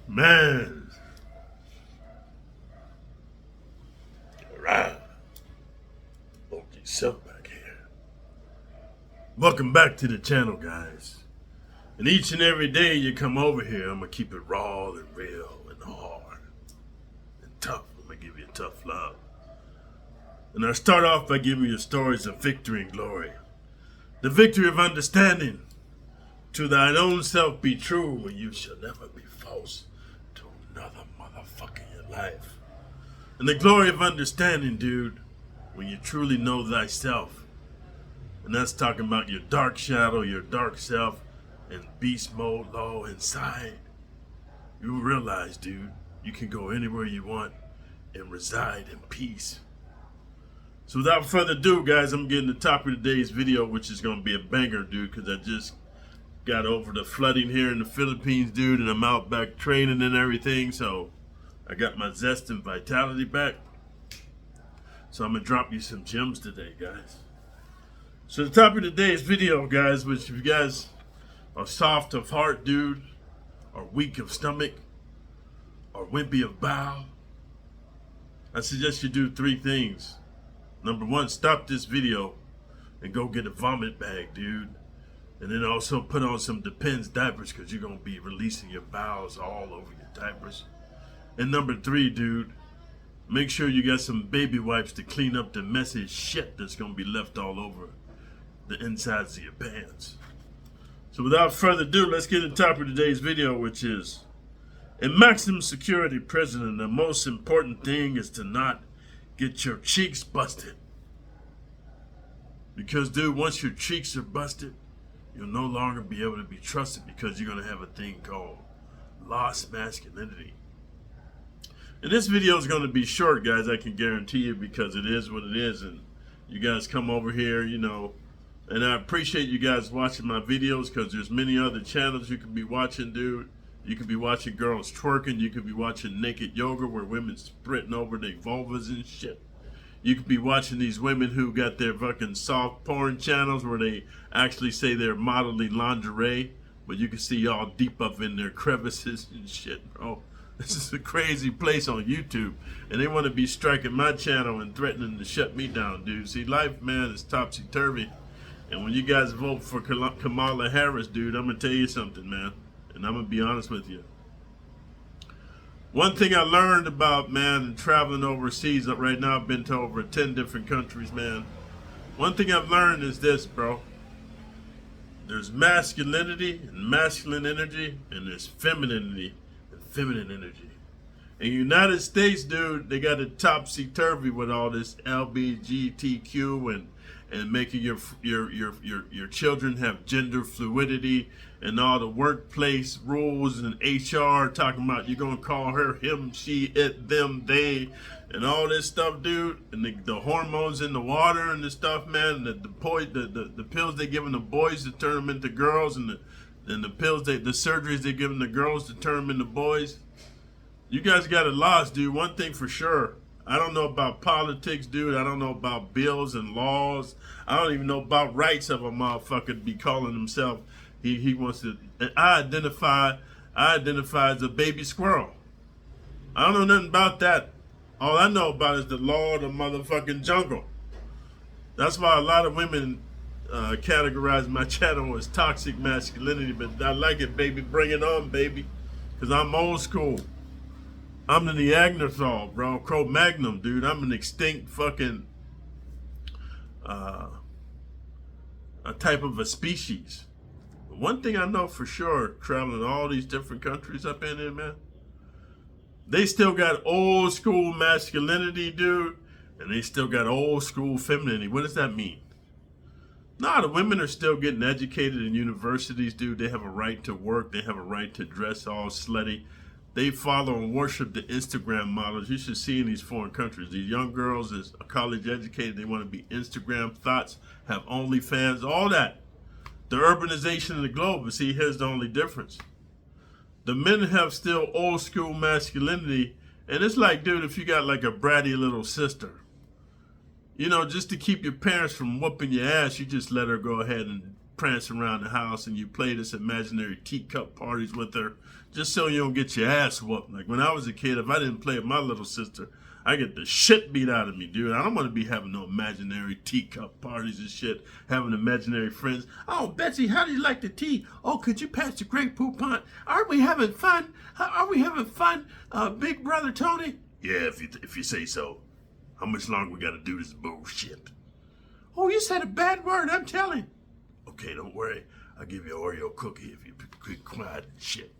Man, alright, OG Self back here. Welcome back to the channel, guys. And each and every day you come over here, I'm gonna keep it raw and real and hard and tough. I'm gonna give you a tough love. And I start off by giving you stories of victory and glory. The victory of understanding. To thine own self be true, and you shall never be false to another motherfucker in your life. And the glory of understanding, dude, when you truly know thyself. And that's talking about your dark shadow, your dark self, and beast mode low inside. You realize, dude, you can go anywhere you want and reside in peace. So without further ado, guys, I'm getting the top of today's video, which is going to be a banger, dude, because I just got over the flooding here in the Philippines, dude, and I'm out back training and everything, so I got my zest and vitality back. So I'm going to drop you some gems today, guys. So the topic of today's video, guys, which if you guys are soft of heart, dude, or weak of stomach, or wimpy of bowel, I suggest you do 3 things. Number 1, stop this video and go get a vomit bag, dude. And then also put on some Depends diapers because you're going to be releasing your bowels all over your diapers. And number 3, dude, make sure you got some baby wipes to clean up the messy shit that's going to be left all over the insides of your pants. So without further ado, let's get to the top of today's video, which is, in maximum security prison, the most important thing is to not get your cheeks busted. Because, dude, once your cheeks are busted, you'll no longer be able to be trusted because you're going to have a thing called lost masculinity. And this video is going to be short, guys, I can guarantee you, because it is what it is. And you guys come over here, you know, and I appreciate you guys watching my videos because there's many other channels you could be watching, dude. You could be watching girls twerking. You could be watching naked yoga where women sprinting over their vulvas and shit. You could be watching these women who got their fucking soft porn channels where they actually say they're modeling lingerie, but you can see y'all deep up in their crevices and shit, bro. This is a crazy place on YouTube, and they want to be striking my channel and threatening to shut me down, dude. See, life, man, is topsy-turvy, and when you guys vote for Kamala Harris, dude, I'm going to tell you something, man, and I'm going to be honest with you. One thing I learned about, man, traveling overseas, right now I've been to over 10 different countries, man. One thing I've learned is this, bro. There's masculinity and masculine energy, and there's femininity and feminine energy. In the United States, dude, they got it topsy-turvy with all this LGBTQ and making your children have gender fluidity and all the workplace rules and HR talking about you're gonna call her him, she, it, them, they, and all this stuff, dude. And the hormones in the water and the stuff, man. The pills they giving the boys to turn them into girls, and the pills the surgeries they giving the girls to turn them into boys. You guys got it lost, dude. One thing for sure. I don't know about politics, dude. I don't know about bills and laws. I don't even know about rights of a motherfucker to be calling himself. He wants to. I identify as a baby squirrel. I don't know nothing about that. All I know about is the law of the motherfucking jungle. That's why a lot of women categorize my channel as toxic masculinity. But I like it, baby. Bring it on, baby. Because I'm old school. I'm the Neanderthal, bro. Cro-Magnon, dude. I'm an extinct fucking a type of a species. But one thing I know for sure, traveling all these different countries up in there, man, they still got old school masculinity, dude, and they still got old school femininity. What does that mean? Nah, the women are still getting educated in universities, dude. They have a right to work. They have a right to dress all slutty. They follow and worship the Instagram models. You should see in these foreign countries. These young girls is college educated. They want to be Instagram thoughts, have OnlyFans, all that. The urbanization of the globe. But see, here's the only difference. The men have still old school masculinity. And it's like, dude, if you got like a bratty little sister, you know, just to keep your parents from whooping your ass, you just let her go ahead and prance around the house and you play this imaginary teacup parties with her just so you don't get your ass whooped. Like when I was a kid, if I didn't play with my little sister, I get the shit beat out of me, dude. I don't want to be having no imaginary teacup parties and shit, having imaginary friends. Oh, Betsy, how do you like the tea? Oh, could you pass the Grey Poupon? Aren't we having fun? Are we having fun, Big Brother Tony? Yeah, if you say so. How much longer we got to do this bullshit? Oh, you said a bad word, I'm telling. Okay, don't worry. I'll give you an Oreo cookie if you be quiet and shit.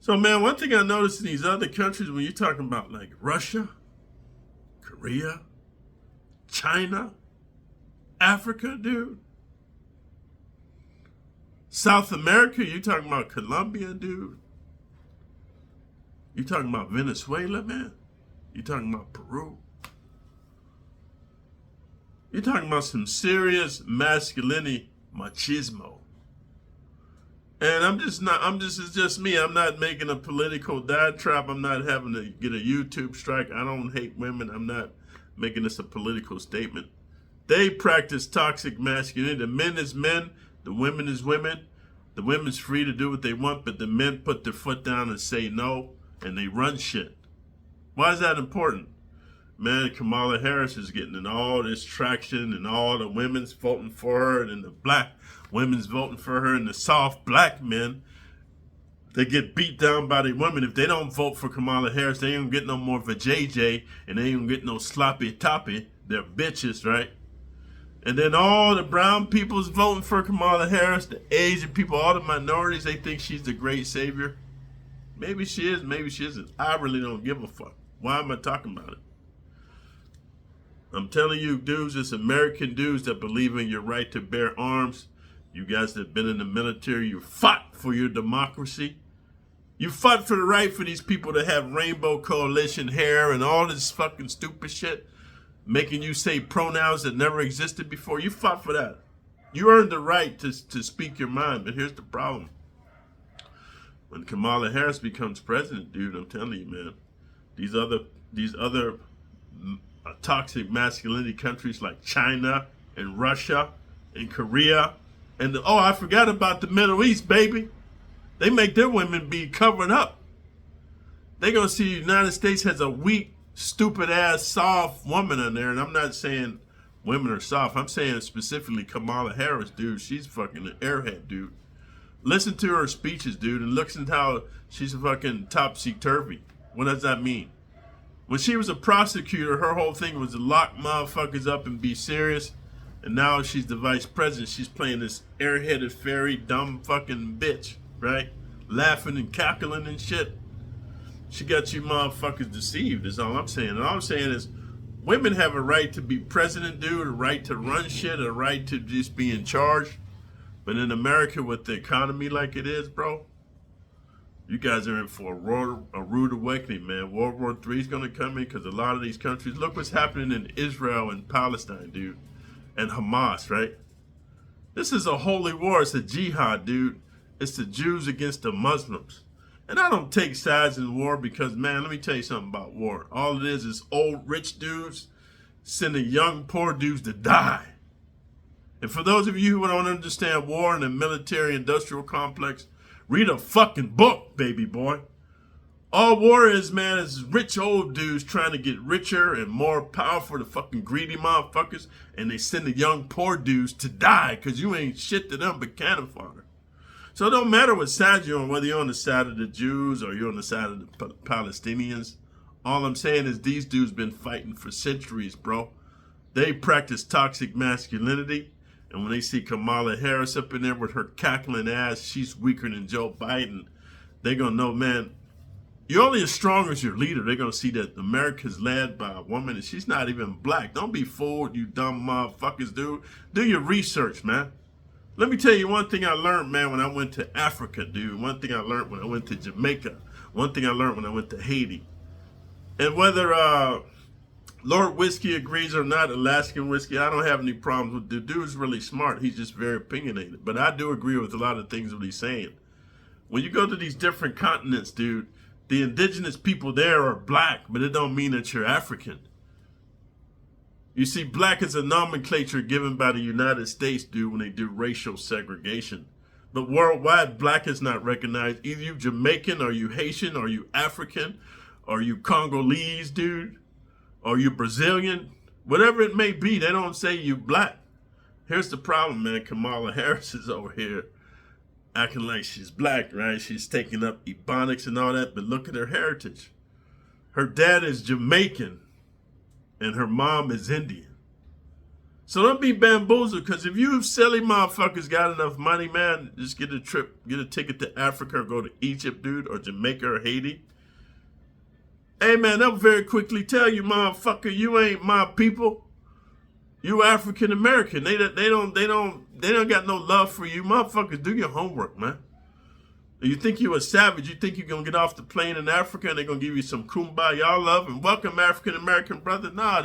So, man, one thing I noticed in these other countries, when you're talking about like Russia, Korea, China, Africa, dude, South America, you're talking about Colombia, dude. You're talking about Venezuela, man. You're talking about Peru. You're talking about some serious masculinity machismo. And it's just me. I'm not making a political diatribe. I'm not having to get a YouTube strike. I don't hate women. I'm not making this a political statement. They practice toxic masculinity. The men is men. The women is women. The women's free to do what they want, but the men put their foot down and say no, and they run shit. Why is that important? Man, Kamala Harris is getting in all this traction and all the women's voting for her and the black women's voting for her and the soft black men, they get beat down by the women. If they don't vote for Kamala Harris, they ain't gonna get no more of a JJ and they ain't gonna get no sloppy toppy. They're bitches, right? And then all the brown people's voting for Kamala Harris, the Asian people, all the minorities, they think she's the great savior. Maybe she is, maybe she isn't. I really don't give a fuck. Why am I talking about it? I'm telling you, dudes, it's American dudes that believe in your right to bear arms. You guys that have been in the military, you fought for your democracy. You fought for the right for these people to have rainbow coalition hair and all this fucking stupid shit, making you say pronouns that never existed before. You fought for that. You earned the right to speak your mind, but here's the problem. When Kamala Harris becomes president, dude, I'm telling you, man, these other toxic masculinity countries like China and Russia and Korea and I forgot about the Middle East, baby. They make their women be covered up. They're gonna see the United States has a weak, stupid ass, soft woman in there, and I'm not saying women are soft. I'm saying specifically Kamala Harris, dude. She's fucking an airhead, dude. Listen to her speeches, dude, and listen to how she's a fucking topsy-turvy. What does that mean? When she was a prosecutor, her whole thing was to lock motherfuckers up and be serious. And now she's the vice president. She's playing this airheaded, fairy, dumb fucking bitch, right? Laughing and cackling and shit. She got you motherfuckers deceived, is all I'm saying. And all I'm saying is women have a right to be president, dude, a right to run shit, a right to just be in charge. But in America, with the economy like it is, bro, you guys are in for a rude awakening, man. World War III is going to come in because a lot of these countries, look what's happening in Israel and Palestine, dude, and Hamas, right? This is a holy war. It's a jihad, dude. It's the Jews against the Muslims. And I don't take sides in war because, man, let me tell you something about war. All it is old rich dudes sending young poor dudes to die. And for those of you who don't understand war and the military-industrial complex, read a fucking book, baby boy. All war is, man, is rich old dudes trying to get richer and more powerful, the fucking greedy motherfuckers, and they send the young poor dudes to die because you ain't shit to them but cannon fodder. So it don't matter what side you're on, whether you're on the side of the Jews or you're on the side of the Palestinians. All I'm saying is these dudes been fighting for centuries, bro. They practice toxic masculinity. And when they see Kamala Harris up in there with her cackling ass, she's weaker than Joe Biden. They're going to know, man, you're only as strong as your leader. They're going to see that America's led by a woman and she's not even black. Don't be fooled, you dumb motherfuckers, dude. Do your research, man. Let me tell you one thing I learned, man, when I went to Africa, dude. One thing I learned when I went to Jamaica. One thing I learned when I went to Haiti. And whether Lord Whiskey agrees or not, Alaskan whiskey, I don't have any problems with the dude's really smart. He's just very opinionated. But I do agree with a lot of things that he's saying. When you go to these different continents, dude, the indigenous people there are black, but it don't mean that you're African. You see, black is a nomenclature given by the United States, dude, when they do racial segregation. But worldwide, black is not recognized. Either you Jamaican, or you Haitian, or you African, or you Congolese, dude, or you Brazilian. Whatever it may be, they don't say you black. Here's the problem, man. Kamala Harris is over here acting like she's black, right? She's taking up Ebonics and all that, but look at her heritage. Her dad is Jamaican, and her mom is Indian. So don't be bamboozled, because if you silly motherfuckers got enough money, man, just get a ticket to Africa, or go to Egypt, dude, or Jamaica, or Haiti. Hey, man, they'll very quickly tell you, motherfucker, you ain't my people. You African American. They don't got no love for you. Motherfuckers, do your homework, man. You think you a savage, you think you're gonna get off the plane in Africa and they're gonna give you some kumbaya love and welcome African American brother. Nah,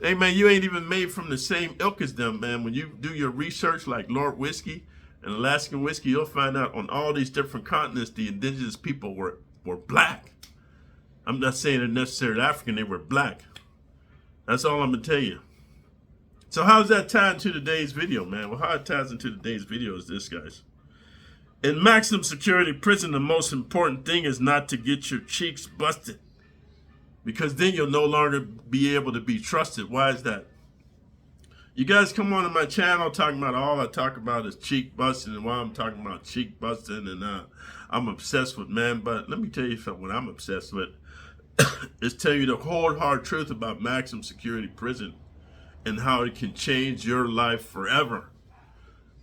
hey man, you ain't even made from the same ilk as them, man. When you do your research like Lord Whiskey and Alaskan Whiskey, you'll find out on all these different continents the indigenous people were black. I'm not saying they're necessarily African, they were black. That's all I'm gonna tell you. So how does that tie into today's video, man? Well, how it ties into today's video is this, guys. In maximum security prison, the most important thing is not to get your cheeks busted, because then you'll no longer be able to be trusted. Why is that? You guys come on to my channel talking about all I talk about is cheek busting, and why I'm talking about cheek busting, and I'm obsessed with, man. But let me tell you something, what I'm obsessed with is tell you the cold hard truth about maximum security prison and how it can change your life forever.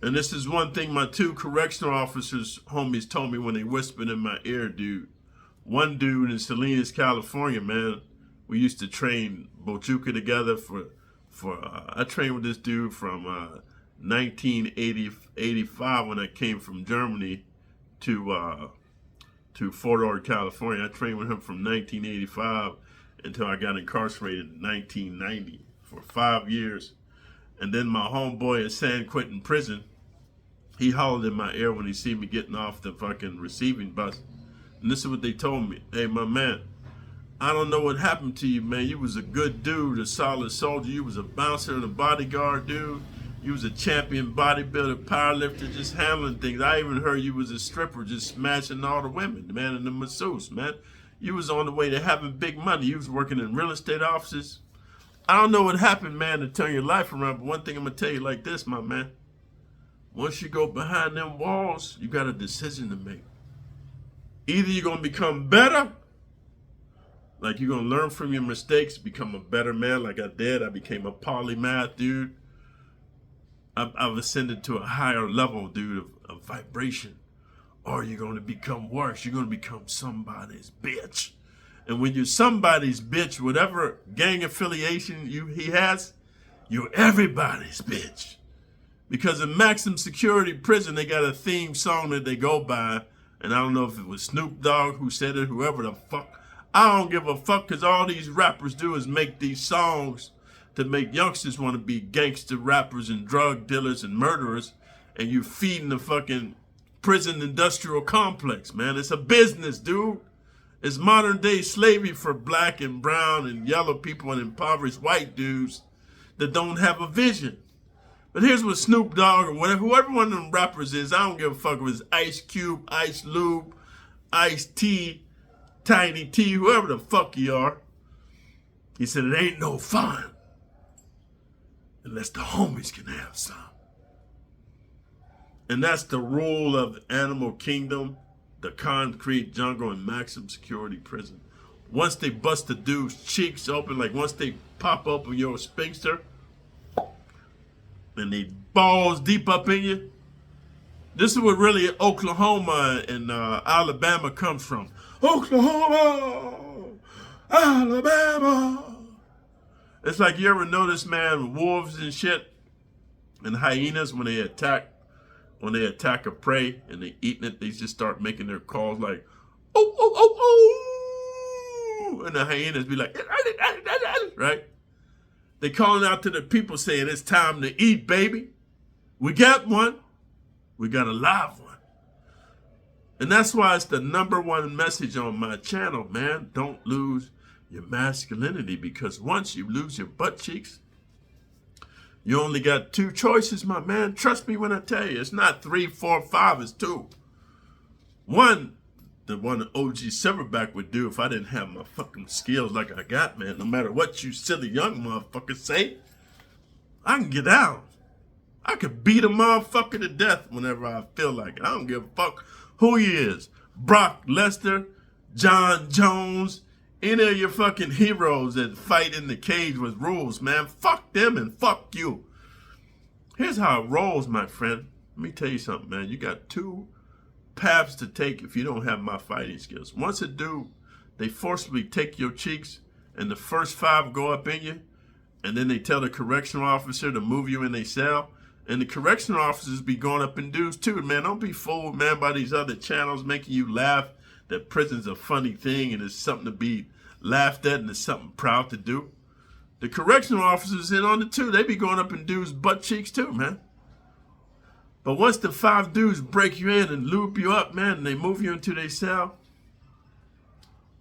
And this is one thing my two correctional officers, homies, told me when they whispered in my ear, dude. One dude in Salinas, California, man, we used to train Bojuka together I trained with this dude from 1985 when I came from Germany to Fort Ord, California. I trained with him from 1985 until I got incarcerated in 1990 for 5 years. And then my homeboy in San Quentin prison, he hollered in my ear when he see me getting off the fucking receiving bus. And this is what they told me. Hey, my man, I don't know what happened to you, man. You was a good dude, a solid soldier. You was a bouncer and a bodyguard, dude. You was a champion bodybuilder, powerlifter, just handling things. I even heard you was a stripper, just smashing all the women, man, and the masseuse, man. You was on the way to having big money. You was working in real estate offices. I don't know what happened, man, to turn your life around, but one thing I'm going to tell you like this, my man. Once you go behind them walls, you got a decision to make. Either you're going to become better, like you're going to learn from your mistakes, become a better man like I did. I became a polymath, dude. I've ascended to a higher level, dude, of vibration. Or you're going to become worse. You're going to become somebody's bitch. And when you're somebody's bitch, whatever gang affiliation he has, you're everybody's bitch. Because in maximum security prison, they got a theme song that they go by. And I don't know if it was Snoop Dogg who said it, whoever the fuck. I don't give a fuck, because all these rappers do is make these songs to make youngsters want to be gangster rappers and drug dealers and murderers. And you feeding the fucking prison industrial complex, man. It's a business, dude. It's modern day slavery for black and brown and yellow people and impoverished white dudes that don't have a vision. But here's what Snoop Dogg or whatever, whoever one of them rappers is, I don't give a fuck if it's Ice Cube, Ice Lube, Ice T, Tiny T, whoever the fuck you are. He said it ain't no fun unless the homies can have some. And that's the rule of the animal kingdom, the concrete jungle, and maximum security prison. Once they bust the dude's cheeks open, like once they pop open your sphincter, and they balls deep up in you. This is what really Oklahoma and Alabama comes from. Oklahoma, Alabama. It's like, you ever notice, man, wolves and shit and hyenas when they attack a prey and they eating it, they just start making their calls like, oh, oh, oh, oh. And the hyenas be like, right? They calling out to the people saying, it's time to eat, baby. We got one. We got a live one. And that's why it's the #1 message on my channel, man. Don't lose your masculinity, because once you lose your butt cheeks, You only got two choices, my man. Trust me when I tell you. It's not 3, 4, 5. It's two. One, the one that OG Silverback would do if I didn't have my fucking skills like I got, man. No matter what you silly young motherfuckers say, I can get down. I could beat a motherfucker to death whenever I feel like it. I don't give a fuck who he is. Brock Lesnar, John Jones, any of your fucking heroes that fight in the cage with rules, man. Fuck them and fuck you. Here's how it rolls, my friend. Let me tell you something, man. You got two paths to take if you don't have my fighting skills. Once a dude, they forcibly take your cheeks and the first 5 go up in you, and then they tell the correctional officer to move you in their cell. And the correctional officers be going up in dudes too, man. Don't be fooled, man, by these other channels making you laugh that prison's a funny thing and it's something to be laughed at and it's something proud to do. The correctional officers in on it too. They be going up in dudes' butt cheeks too, man. But once the 5 dudes break you in and loop you up, man, and they move you into their cell,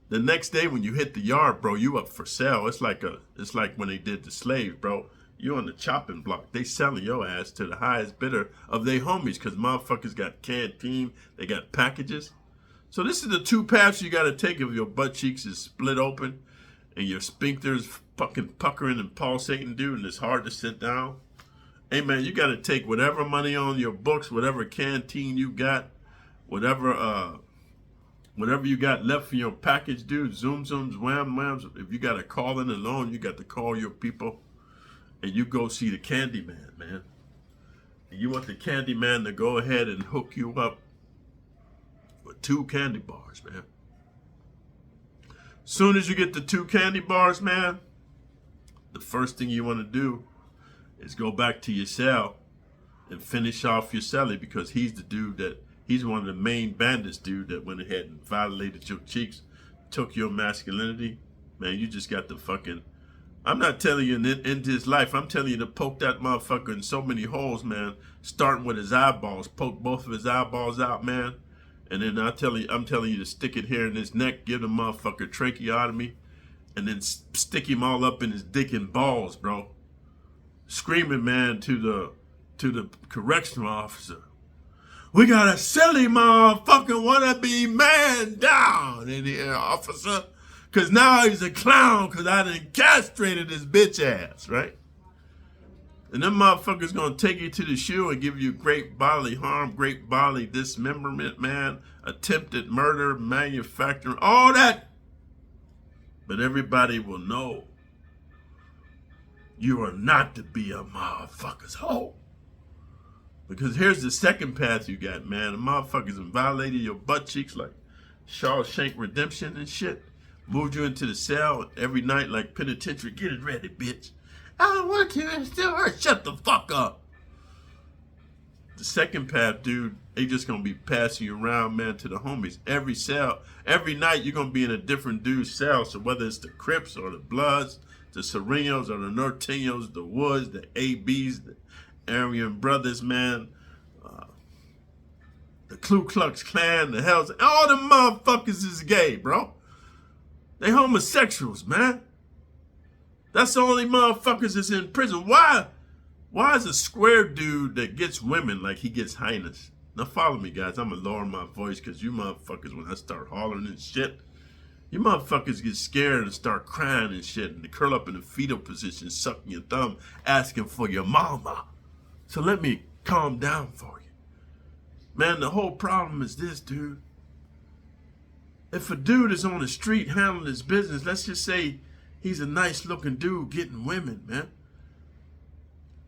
the next day when you hit the yard, bro, you up for sale. It's like when they did the slave, bro. You on the chopping block. They selling your ass to the highest bidder of their homies because motherfuckers got canteen, they got packages. So this is the two paths you got to take if your butt cheeks is split open and your sphincter's fucking puckering and pulsating, dude, and it's hard to sit down. Hey, man, you got to take whatever money on your books, whatever canteen you got, whatever you got left for your package, dude, zoom, zooms, wham, whams. If you got to call in a loan, you got to call your people. And you go see the Candyman, man. And you want the Candyman to go ahead and hook you up with 2 candy bars, man. Soon as you get the 2 candy bars, man, the first thing you want to do is go back to your cell and finish off your cellie because he's the dude he's one of the main bandits, dude, that went ahead and violated your cheeks, took your masculinity. Man, you just got the fucking... I'm not telling you into his life. I'm telling you to poke that motherfucker in so many holes, man. Starting with his eyeballs. Poke both of his eyeballs out, man. And then I'm telling you to stick it here in his neck. Give the motherfucker tracheotomy. And then stick him all up in his dick and balls, bro. Screaming, man, to the correctional officer. We got a silly motherfucking wannabe man down in here, officer. Because now he's a clown because I done castrated his bitch ass, right? And them motherfuckers going to take you to the shoe and give you great bodily harm, great bodily dismemberment, man, attempted murder, manufacturing, all that. But everybody will know you are not to be a motherfucker's hoe. Because here's the second path you got, man. The motherfuckers have violated your butt cheeks like Shawshank Redemption and shit. Moved you into the cell every night like penitentiary. Get it ready, bitch. I don't want to. It still hurts. Shut the fuck up. The second path, dude, they just going to be passing you around, man, to the homies. Every cell, every night you're going to be in a different dude's cell. So whether it's the Crips or the Bloods, the Serenos or the Norteños, the Woods, the ABs, the Aryan Brothers, man, the Ku Klux Klan, the Hells, all the motherfuckers is gay, bro. They homosexuals, man. That's the only motherfuckers that's in prison. Why is a square dude that gets women like he gets highness? Now follow me, guys. I'm going to lower my voice because you motherfuckers, when I start hollering and shit, you motherfuckers get scared and start crying and shit and they curl up in the fetal position, sucking your thumb, asking for your mama. So let me calm down for you. Man, the whole problem is this, dude. If a dude is on the street handling his business, let's just say he's a nice looking dude getting women, man.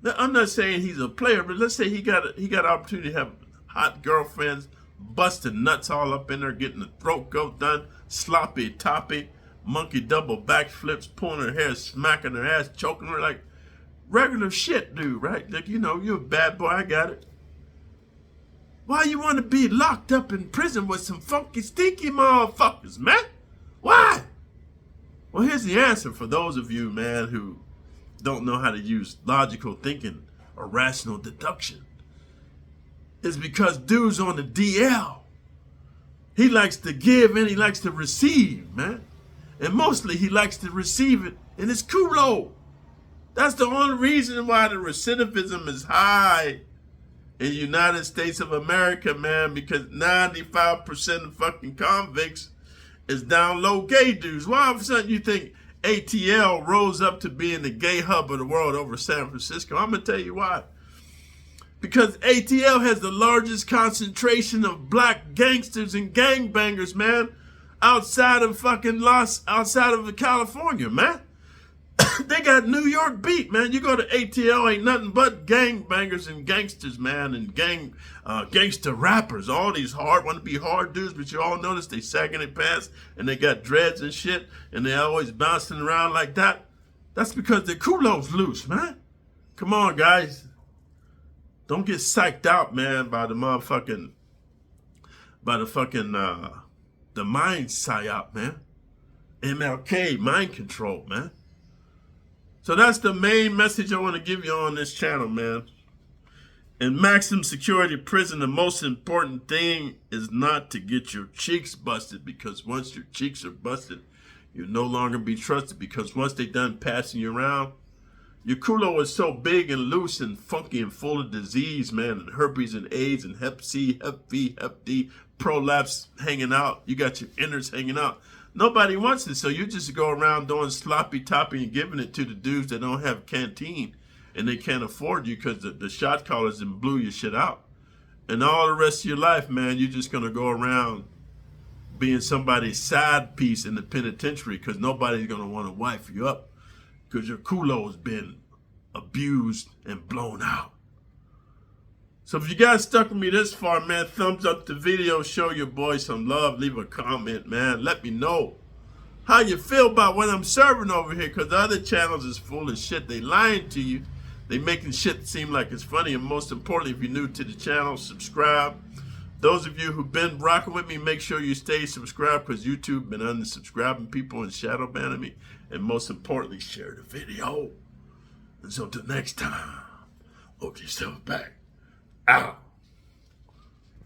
Now, I'm not saying he's a player, but let's say he got an opportunity to have hot girlfriends, busting nuts all up in there, getting the throat goat done, sloppy toppy, monkey double backflips, pulling her hair, smacking her ass, choking her like regular shit, dude, right? Like, you know, you're a bad boy, I got it. Why you want to be locked up in prison with some funky, stinky motherfuckers, man? Why? Well, here's the answer for those of you, man, who don't know how to use logical thinking or rational deduction. It's because dude's on the DL. He likes to give and he likes to receive, man. And mostly he likes to receive it in his culo. That's the only reason why the recidivism is high in the United States of America, man, because 95% of fucking convicts is down low gay dudes. Why all of a sudden you think ATL rose up to being the gay hub of the world over San Francisco? I'm going to tell you why. Because ATL has the largest concentration of black gangsters and gangbangers, man, outside of California, man. They got New York beat, man. You go to ATL, ain't nothing but gangbangers and gangsters, man, and gangster rappers. All these want to be hard dudes, but you all notice they sagging their pants and they got dreads and shit, and they always bouncing around like that. That's because their culo's loose, man. Come on, guys. Don't get psyched out, man, by the mind psyop, man. MLK, mind control, man. So that's the main message I want to give you on this channel, man. In maximum security prison, the most important thing is not to get your cheeks busted, because once your cheeks are busted, you'll no longer be trusted, because once they done passing you around, your culo is so big and loose and funky and full of disease, man, and herpes and AIDS and hep C, hep B, hep D, prolapse hanging out. You got your innards hanging out. Nobody wants it, so you just go around doing sloppy toppy and giving it to the dudes that don't have canteen and they can't afford you because the shot callers and blew your shit out. And all the rest of your life, man, you're just going to go around being somebody's side piece in the penitentiary because nobody's going to want to wife you up because your culo's been abused and blown out. So if you guys stuck with me this far, man, thumbs up the video, show your boy some love, leave a comment, man. Let me know how you feel about what I'm serving over here, because the other channels is full of shit. They lying to you. They making shit seem like it's funny. And most importantly, if you're new to the channel, subscribe. Those of you who've been rocking with me, make sure you stay subscribed, because YouTube been unsubscribing people and shadow banning me. And most importantly, share the video. And so till next time, hold yourself back. Out.